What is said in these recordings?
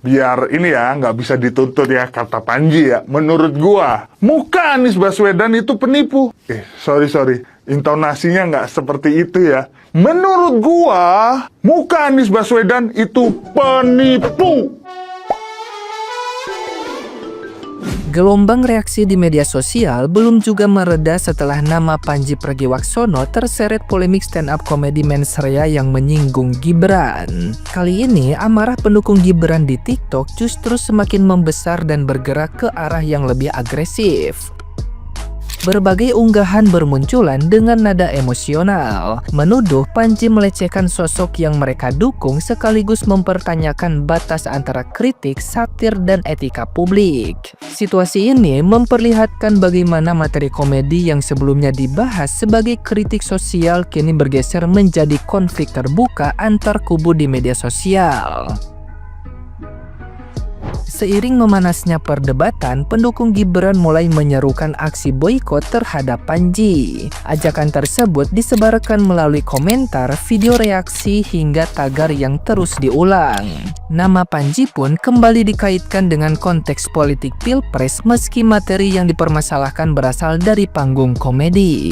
biar ini ya nggak bisa dituntut ya, kata Panji ya. Menurut gua, muka Anies Baswedan itu penipu. Sorry, intonasinya nggak seperti itu ya. Menurut gua, muka Anies Baswedan itu penipu. Gelombang reaksi di media sosial belum juga mereda setelah nama Panji Pragiwaksono terseret polemik stand-up komedi mensrea yang menyinggung Gibran. Kali ini, amarah pendukung Gibran di TikTok justru semakin membesar dan bergerak ke arah yang lebih agresif. Berbagai unggahan bermunculan dengan nada emosional, menuduh Panji melecehkan sosok yang mereka dukung sekaligus mempertanyakan batas antara kritik, satir, dan etika publik. Situasi ini memperlihatkan bagaimana materi komedi yang sebelumnya dibahas sebagai kritik sosial kini bergeser menjadi konflik terbuka antar kubu di media sosial. Seiring memanasnya perdebatan, pendukung Gibran mulai menyerukan aksi boikot terhadap Panji. Ajakan tersebut disebarkan melalui komentar, video reaksi, hingga tagar yang terus diulang. Nama Panji pun kembali dikaitkan dengan konteks politik Pilpres meski materi yang dipermasalahkan berasal dari panggung komedi.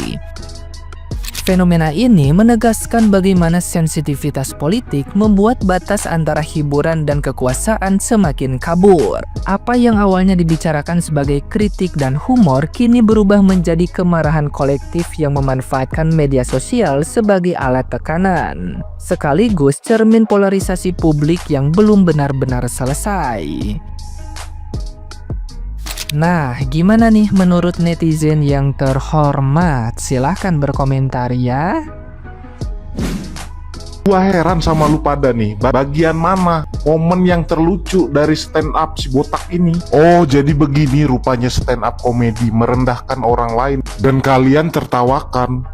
Fenomena ini menegaskan bagaimana sensitivitas politik membuat batas antara hiburan dan kekuasaan semakin kabur. Apa yang awalnya dibicarakan sebagai kritik dan humor kini berubah menjadi kemarahan kolektif yang memanfaatkan media sosial sebagai alat tekanan, sekaligus cermin polarisasi publik yang belum benar-benar selesai. Nah, gimana nih menurut netizen yang terhormat? Silahkan berkomentar ya. Gua heran sama lu pada nih, bagian mana momen yang terlucu dari stand up si botak ini? Oh, jadi begini rupanya stand up komedi, merendahkan orang lain dan kalian tertawakan.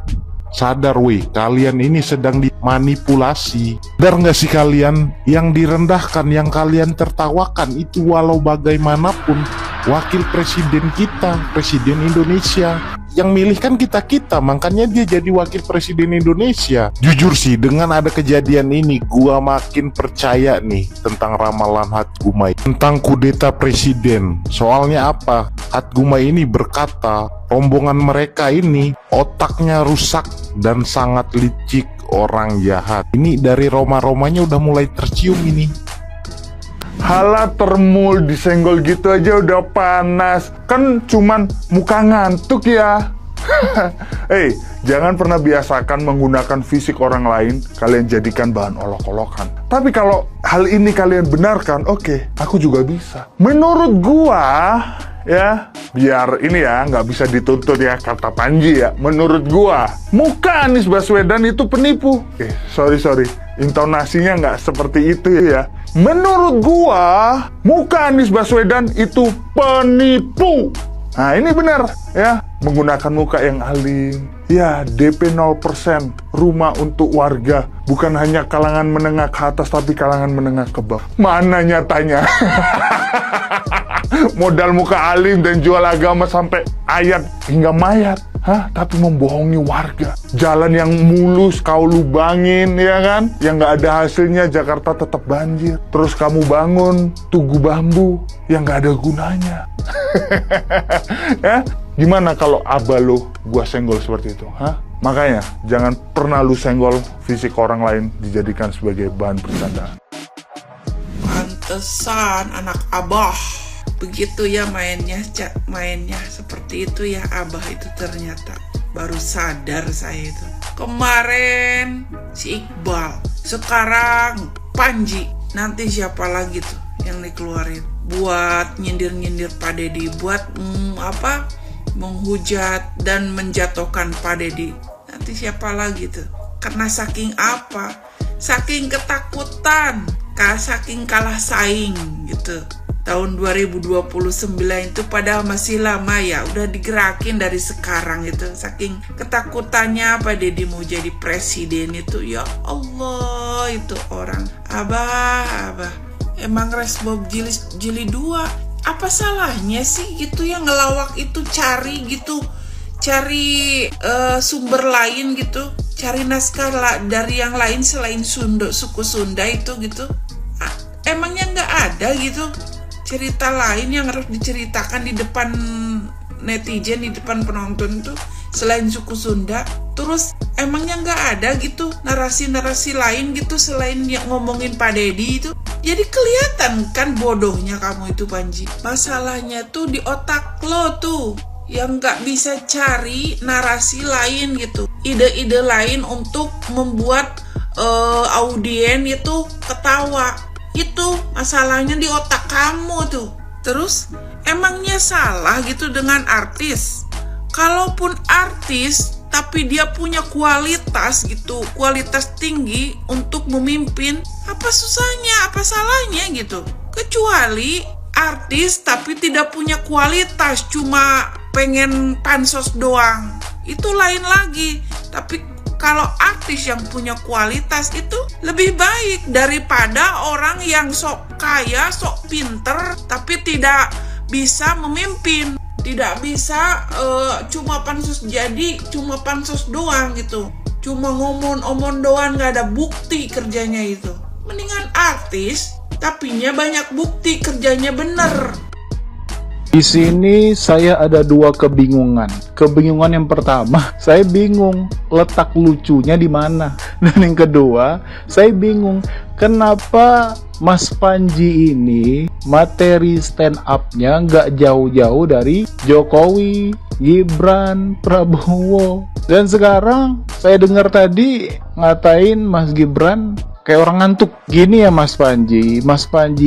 Sadar weh, kalian ini sedang dimanipulasi. Sadar nggak sih kalian, yang direndahkan, yang kalian tertawakan itu walau bagaimanapun wakil presiden kita, presiden Indonesia. Yang milih kan kita-kita, makanya dia jadi wakil presiden Indonesia. Jujur sih, dengan ada kejadian ini, gua makin percaya nih tentang ramalan Hatgumai, tentang kudeta presiden. Soalnya apa? Hatgumai ini berkata, rombongan mereka ini otaknya rusak dan sangat licik, orang jahat. Ini dari Roma-Romanya udah mulai tercium ini. Halah termul disenggol gitu aja udah panas. Kan cuman muka ngantuk ya. Jangan pernah biasakan menggunakan fisik orang lain kalian jadikan bahan olok-olokan. Tapi kalau hal ini kalian benarkan, oke, aku juga bisa. Menurut gua ya, biar ini ya nggak bisa dituntut ya, kata Panji ya. Menurut gua, muka Anies Baswedan itu penipu. Sorry, intonasinya nggak seperti itu ya. Menurut gua, muka Anies Baswedan itu penipu. Nah, ini benar ya, menggunakan muka yang alim. Ya, DP 0%, rumah untuk warga. Bukan hanya kalangan menengah ke atas, tapi kalangan menengah ke bawah. Mana nyatanya? Modal muka alim dan jual agama sampai ayat hingga mayat. Tapi membohongi warga. Jalan yang mulus kau lubangin, ya kan? Yang nggak ada hasilnya, Jakarta tetap banjir. Terus kamu bangun tugu bambu yang nggak ada gunanya. Ya, gimana kalau abah lu gua senggol seperti itu? Makanya jangan pernah lu senggol fisik orang lain dijadikan sebagai bahan bercandaan. Pantesan anak abah begitu ya mainnya seperti itu ya abah itu, ternyata baru sadar saya itu. Kemarin si Iqbal, sekarang Panji, nanti siapa lagi tuh yang dikeluarin buat nyindir-nyindir Pak Deddy, buat menghujat dan menjatuhkan Pak Deddy. Nanti siapa lagi tuh? Karena saking apa? Saking ketakutan, saking kalah saing gitu. Tahun 2029 itu padahal masih lama ya, udah digerakin dari sekarang itu. Saking ketakutannya Pak Deddy mau jadi presiden itu, ya Allah, itu orang. Abah, emang resbob jili 2. Apa salahnya sih gitu ya ngelawak itu, cari sumber lain gitu, cari naskah dari yang lain selain suku Sunda itu gitu. Emangnya nggak ada gitu cerita lain yang harus diceritakan di depan netizen, di depan penonton tuh selain suku Sunda? Terus emangnya nggak ada gitu narasi-narasi lain gitu selain yang ngomongin Pak Deddy itu? Jadi kelihatan kan bodohnya kamu itu, Panji. Masalahnya tuh di otak lo tuh yang nggak bisa cari narasi lain gitu, ide-ide lain untuk membuat audien itu ketawa. Itu masalahnya di otak kamu tuh. Terus emangnya salah gitu dengan artis? Kalaupun artis tapi dia punya kualitas gitu, kualitas tinggi untuk memimpin, apa susahnya, apa salahnya gitu? Kecuali artis tapi tidak punya kualitas, cuma pengen pansos doang, itu lain lagi. Tapi kalau artis yang punya kualitas itu lebih baik daripada orang yang sok kaya, sok pinter, tapi tidak bisa memimpin. Tidak bisa cuma pansus jadi, cuma pansus doang gitu. Cuma ngomong-ngomong doang, gak ada bukti kerjanya itu. Mendingan artis, tapinya banyak bukti kerjanya bener. Di sini saya ada dua kebingungan. Kebingungan yang pertama, saya bingung letak lucunya di mana. Dan yang kedua, saya bingung kenapa Mas Panji ini materi stand up-nya nggak jauh-jauh dari Jokowi, Gibran, Prabowo. Dan sekarang saya dengar tadi ngatain Mas Gibran kayak orang ngantuk. Gini ya Mas Panji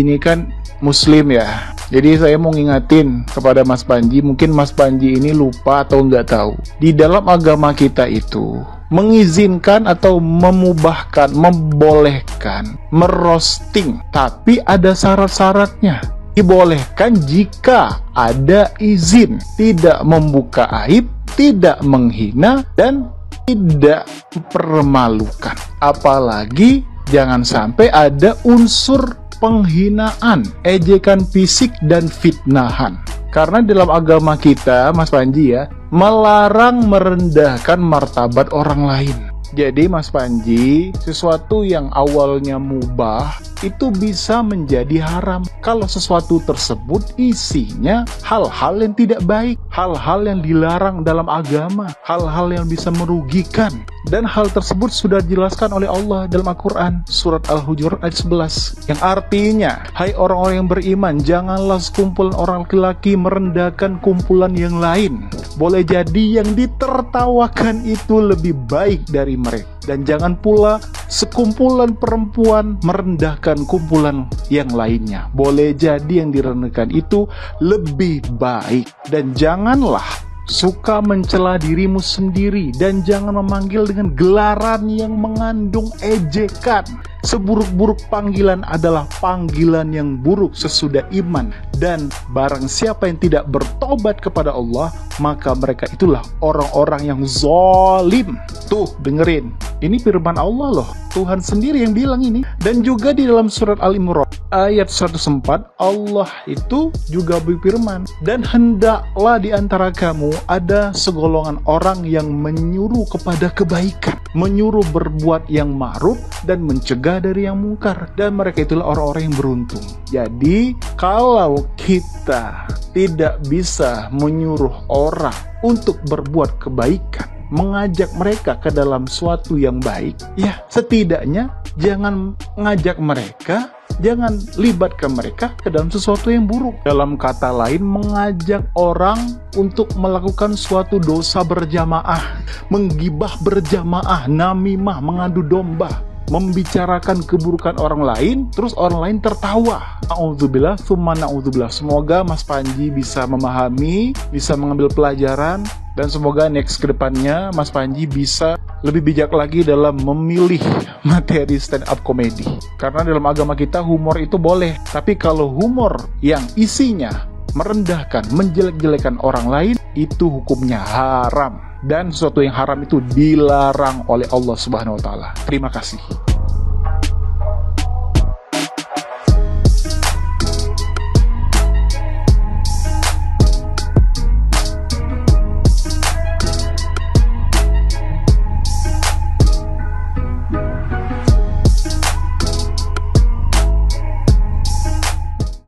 ini kan Muslim ya. Jadi saya mau ngingatin kepada Mas Panji, mungkin Mas Panji ini lupa atau nggak tahu. Di dalam agama kita itu mengizinkan atau memubahkan, membolehkan merosting, tapi ada syarat-syaratnya. Dibolehkan jika ada izin, tidak membuka aib, tidak menghina, dan tidak mempermalukan. Apalagi jangan sampai ada unsur penghinaan, ejekan fisik, dan fitnahan. Karena dalam agama kita, Mas Panji ya, melarang merendahkan martabat orang lain. Jadi Mas Panji, sesuatu yang awalnya mubah itu bisa menjadi haram kalau sesuatu tersebut isinya hal-hal yang tidak baik, hal-hal yang dilarang dalam agama, hal-hal yang bisa merugikan. Dan hal tersebut sudah dijelaskan oleh Allah dalam Al-Quran, surat Al-Hujurat ayat 11, yang artinya, hai orang-orang yang beriman, janganlah sekumpulan orang laki-laki merendahkan kumpulan yang lain. Boleh jadi yang ditertawakan itu lebih baik dari mereka. Dan jangan pula sekumpulan perempuan merendahkan kumpulan yang lainnya. Boleh jadi yang direndahkan itu lebih baik. Dan janganlah suka mencela dirimu sendiri, dan jangan memanggil dengan gelaran yang mengandung ejekan. Seburuk-buruk panggilan adalah panggilan yang buruk sesudah iman, dan barang siapa yang tidak bertobat kepada Allah, maka mereka itulah orang-orang yang zalim. Tuh, dengerin. Ini firman Allah loh. Tuhan sendiri yang bilang ini. Dan juga di dalam surat Al-Imran ayat 104, Allah itu juga berfirman, dan hendaklah di antara kamu ada segolongan orang yang menyuruh kepada kebaikan, menyuruh berbuat yang ma'ruf, dan mencegah dari yang mungkar. Dan mereka itulah orang-orang yang beruntung. Jadi kalau kita tidak bisa menyuruh orang untuk berbuat kebaikan, mengajak mereka ke dalam suatu yang baik, ya setidaknya jangan ngajak mereka, jangan libatkan mereka ke dalam sesuatu yang buruk. Dalam kata lain, mengajak orang untuk melakukan suatu dosa berjamaah, menggibah berjamaah, namimah, mengadu domba, membicarakan keburukan orang lain, terus orang lain tertawa. Na'udzubillah, tsumma na'udzubillah. Semoga Mas Panji bisa memahami, bisa mengambil pelajaran, dan semoga next kedepannya Mas Panji bisa lebih bijak lagi dalam memilih materi stand up comedy. Karena dalam agama kita humor itu boleh, tapi kalau humor yang isinya merendahkan, menjelek-jelekan orang lain, itu hukumnya haram. Dan sesuatu yang haram itu dilarang oleh Allah Subhanahu wa Ta'ala. Terima kasih.